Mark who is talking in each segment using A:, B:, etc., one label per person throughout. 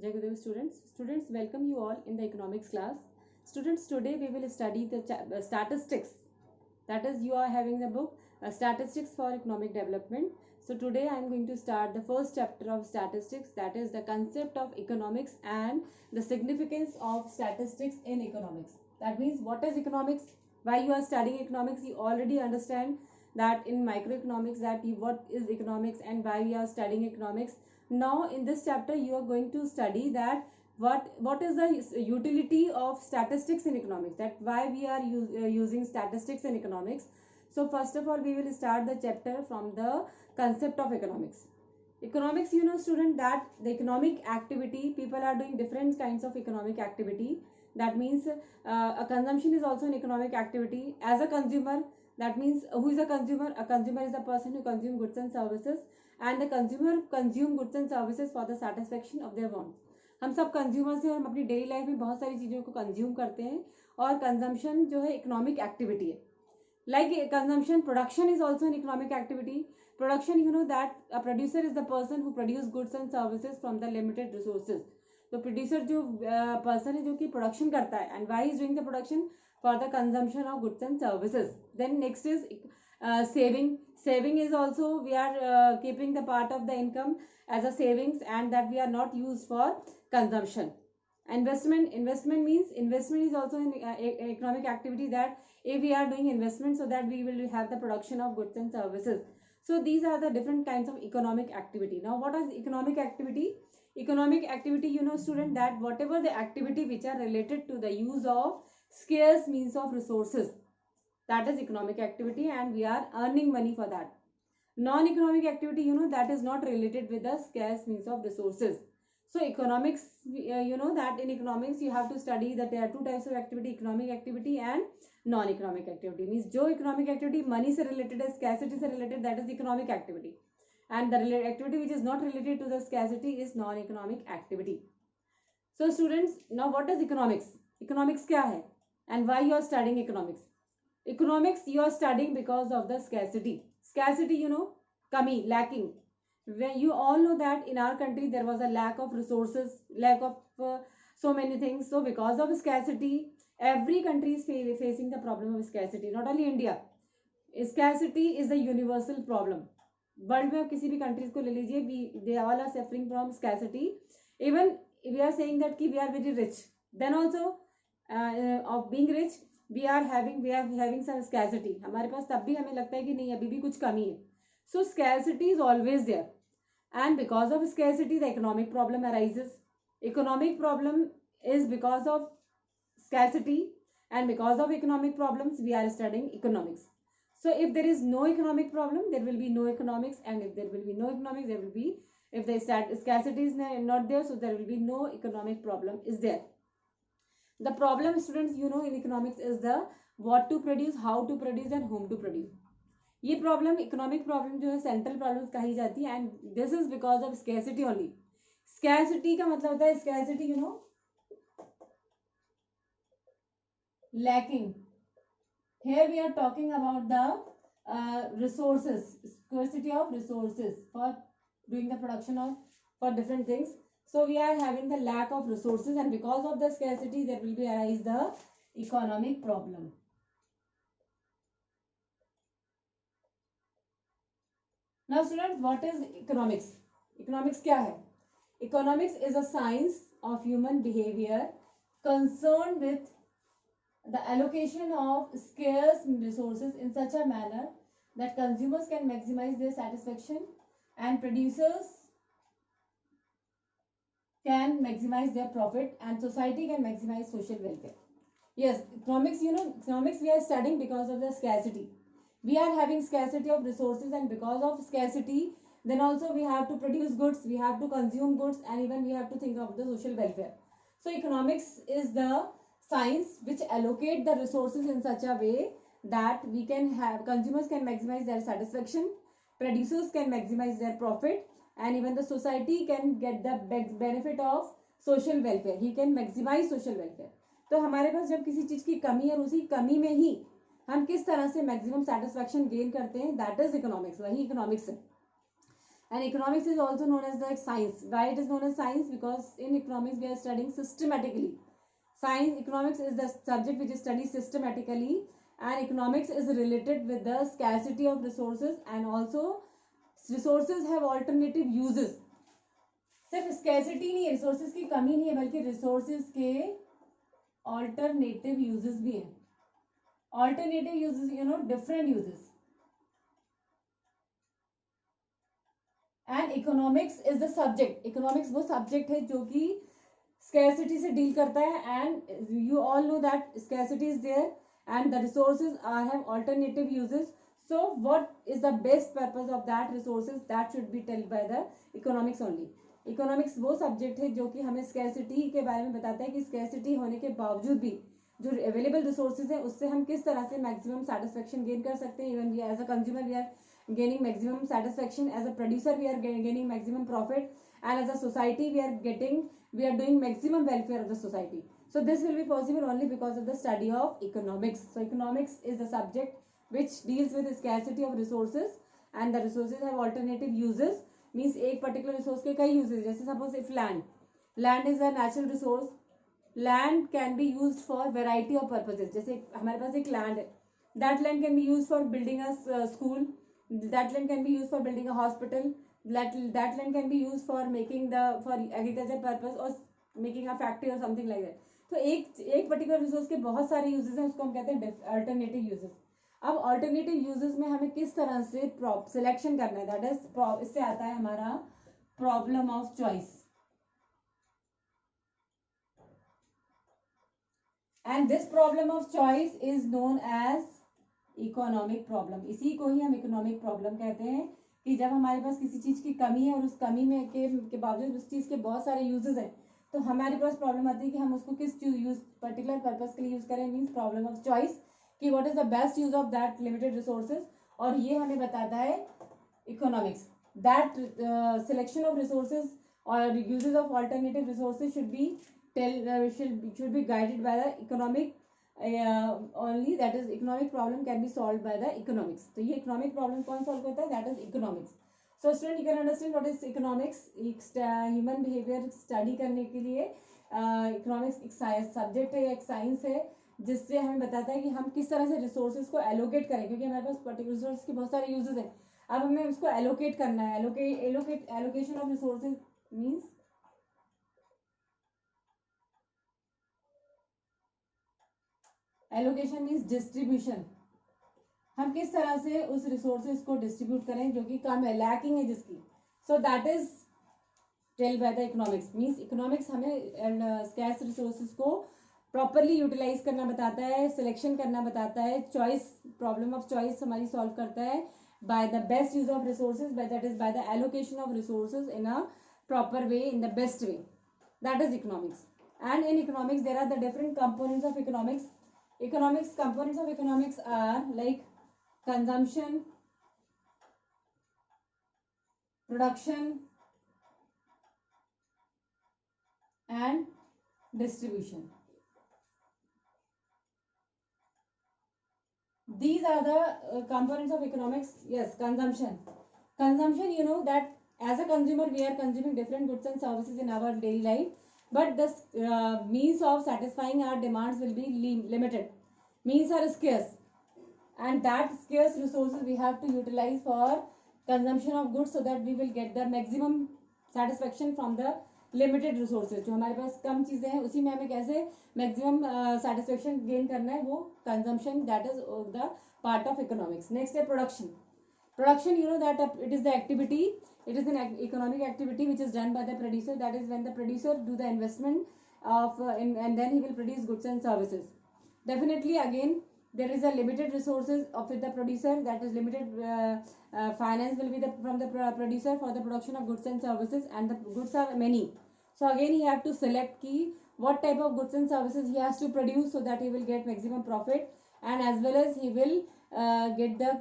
A: Jai Gurudev students. Students, welcome you all in the economics class. Students, today we will study the statistics. That is, you are having the book Statistics for Economic Development. So today I am going to start the first chapter of statistics, that is the concept of economics and the significance of statistics in economics. That means what is economics? Why you are studying economics? You already understand that in microeconomics what is economics and why we are studying economics. Now in this chapter you are going to study that what is the utility of statistics in economics, that why we are using statistics in economics. So first of all we will start the chapter from the concept of economics. Economics, you know student, that the economic activity, people are doing different kinds of economic activity. That means a consumption is also an economic activity. As a consumer, that means who is a consumer? A consumer is a person who consume goods and services, and the consumer consume goods and services for the satisfaction of their wants. हम सब consumers हैं और हम अपनी daily life में बहुत सारी चीज़ों को कंज्यूम करते हैं, और कंजम्पशन जो है इकोनॉमिक एक्टिविटी है. Like consumption, production is also an economic activity. Production, you know that a producer is the person who produce goods and services from the limited resources. तो प्रोड्यूसर जो person है जो कि production करता है, and why is doing the production for the consumption of goods and services. Then next is saving. Saving is also we are keeping the part of the income as a savings, and that we are not used for consumption. Investment means investment is also an economic activity, that if we are doing investment so that we will have the production of goods and services. So these are the different kinds of economic activity. Now what is economic activity? Economic activity, you know student, that whatever the activity which are related to the use of scarce means of resources, that is economic activity, and we are earning money for that. Non-economic activity, you know, that is not related with the scarce means of resources. So economics, you know that in economics you have to study that there are two types of activity: economic activity and non-economic activity. Means जो economic activity money से related है, scarcity से related, that is economic activity, and the activity which is not related to the scarcity is non-economic activity. So students, now what is economics? Economics क्या है, and why you are studying economics? Economics you are studying because of the scarcity. Scarcity, you know, kami, lacking. When you all know that in our country there was a lack of resources, lack of so many things. So because of scarcity, every country is facing the problem of scarcity. Not only India. Scarcity is a universal problem. World में किसी भी countries को ले लीजिए, they all are suffering from scarcity. Even we are saying that कि we are very rich, then also of being rich we are having some scarcity. हमारे पास तब भी हमें लगता है कि नहीं अभी भी कुछ कमी है. So scarcity is always there, and because of scarcity the economic problem arises. Economic problem is because of scarcity, and because of economic problems we are studying economics. So if there is no economic problem, there will be no economics, and if there will be no economics, there will be, if the scarcity is not there, so there will be no economic problem is there. The problem students, you know, in economics is the what to produce, how to produce, and whom to produce. ये problem economic problem जो है central problem कही जाती है, and this is because of scarcity only. Scarcity का मतलब होता है scarcity, you know, lacking. Here we are talking about the resources, scarcity of resources for doing the production of for different things. So we are having the lack of resources, and because of the scarcity there will be arise the economic problem. Now students, what is economics? Economics क्या है? Economics is a science of human behavior concerned with the allocation of scarce resources in such a manner that consumers can maximize their satisfaction and producers can maximize their profit and society can maximize social welfare. Yes, economics, you know, economics we are studying because of the scarcity. We are having scarcity of resources, and because of scarcity then also we have to produce goods, we have to consume goods, and even we have to think of the social welfare. So economics is the science which allocate the resources in such a way that we can have consumers can maximize their satisfaction, producers can maximize their profit, and even the society can get the benefit of social welfare. He can maximize social welfare. तो हमारे पास जब किसी चीज की कमी है और उसी कमी में ही हम किस तरह से मैक्सिमम सेटिस्फैक्शन गेन करते हैं, दैट इज इकोनॉमिक्स. वही इकोनॉमिक्स है. And economics is also known as the science. Why it is known as science? Because in economics we are studying systematically. Science, economics is the subject which is studied systematically, and economics is related with the scarcity of resources, and also resources have alternative uses. सिर्फ scarcity नहीं है, resources की कमी नहीं है, बल्कि resources के alternative uses भी हैं. Alternative uses, you know, different uses. And economics is the subject. Economics वो सब्जेक्ट है जो कि स्कैसिटी से डील करता है, and you all know that scarcity is there and the resources are have alternative uses. So what is the best purpose of that resources? That should be told by the economics only. Economics वो subject है जो कि हमें scarcity के बारे में बताता है कि स्कैसिटी होने के बावजूद भी जो अवेलेबल रिसोर्सेज है उससे हम किस तरह से मैक्सिमम सेटिस्फेक्शन गेन कर सकते हैं. Even we as a consumer we are gaining maximum satisfaction, as a producer we are gaining maximum profit, and as a society we are doing maximum welfare of the society. So this will be possible only because of the study of economics. So economics is the subject which deals with the scarcity of resources, and the resources have alternative uses. Means एक particular resource के कई uses. जैसे suppose if land is a natural resource. Land can be used for variety of purposes. जैसे हमारे पास एक land है, that land can be used for building a school. That land can be used for building a hospital. That land can be used for making for agriculture purpose or making a factory or something like that. तो एक particular resource के बहुत सारे uses हैं, उसको हम कहते हैं अल्टरनेटिव यूजेस. अब अल्टरनेटिव यूजेस में हमें किस तरह से सिलेक्शन करना है, दैट इज इससे आता है हमारा problem of choice. And this problem of choice is known as economic problem. इसी को ही हम इकोनॉमिक प्रॉब्लम कहते हैं कि जब हमारे पास किसी चीज की कमी है और उस कमी में के बावजूद उस चीज के बहुत सारे यूजेस हैं, तो हमारे पास प्रॉब्लम आती है कि हम उसको किस यूज पर्टिकुलर पर्पस के लिए यूज करें. मीन्स प्रॉब्लम ऑफ चॉइस कि what is the best use of that limited resources, और ये हमें बताता है economics. That selection of resources और uses of alternative resources should be guided by the economic only. That is economic problem can be solved by the economics. तो ये economic problem कौन solve करता है? That is economics. So student you can understand what is economics. Human behavior study करने के लिए economics एक subject है या एक science है जिससे हमें बताता है कि हम किस तरह से resources को allocate करें, क्योंकि हमारे पास particular resources के बहुत सारे uses हैं. अब हमें उसको allocate करना है. Allocation of resources means allocation means distribution. हम किस तरह से उस रिसोर्सेज को डिस्ट्रीब्यूट करें जो कि कम है, लैकिंग है जिसकी. So that is tell by the economics. Means economics हमें स्कैर्स रिसोर्सेज को प्रॉपरली यूटिलाइज करना बताता है, सिलेक्शन करना बताता है, चॉइस प्रॉब्लम ऑफ चॉइस हमारी सॉल्व करता है by the best use of resources, that is by the allocation of resources in a proper way, in the best way. That is economics. And in economics there are the different components of economics. Economics, components of economics are like consumption, production and distribution. These are the components of economics. Yes, consumption. Consumption, you know that as a consumer we are consuming different goods and services in our daily life, but the means of satisfying our demands will be limited. Means are scarce, and that scarce resources we have to utilize for consumption of goods so that we will get the maximum satisfaction from the limited resources. जो हमारे पास कम चीज़ें हैं उसी में हमें कैसे maximum satisfaction gain करना है, वो consumption, that is the part of economics. Next है production. Production, you know that it is the activity, it is an economic activity which is done by the producer. That is when the producer do the investment of and then he will produce goods and services. Definitely again there is a limited resources of the producer, that is limited finance will be from the producer for the production of goods and services, and the goods are many. So again he have to select key what type of goods and services he has to produce so that he will get maximum profit, and as well as he will get the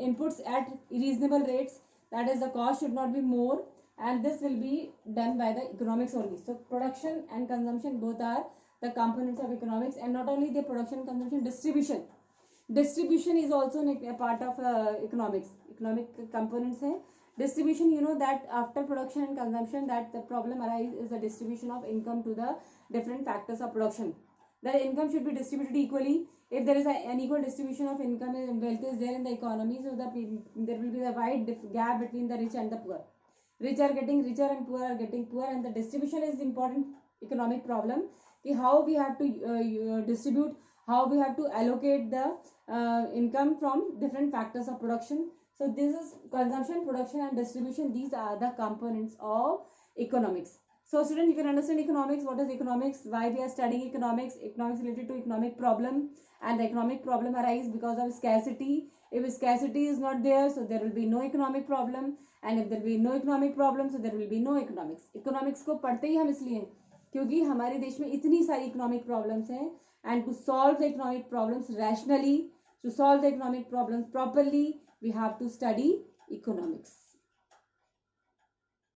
A: inputs at reasonable rates, that is the cost should not be more, and this will be done by the economics only. So production and consumption both are the components of economics, and not only the production, consumption, distribution is also a part of economics. Economic components है. Distribution, you know that after production and consumption, that the problem arises is the distribution of income to the different factors of production. The income should be distributed equally. If there is an equal distribution of income and wealth is there in the economy, so there will be a wide gap between the rich and the poor. Rich are getting richer and poor are getting poor, and the distribution is important economic problem. How we have to distribute, how we have to allocate the income from different factors of production. So this is consumption, production and distribution. These are the components of economics. So students, you can understand economics. What is economics? Why we are studying economics? Economics related to economic problem, and the economic problem arises because of scarcity. If scarcity is not there, so there will be no economic problem, and if there will be no economic problem, so there will be no economics. Economics को पढ़ते ही हम इसलिए क्योंकि हमारे देश में इतनी सारी economic problems हैं, and to solve the economic problems rationally, to solve the economic problems properly, we have to study economics.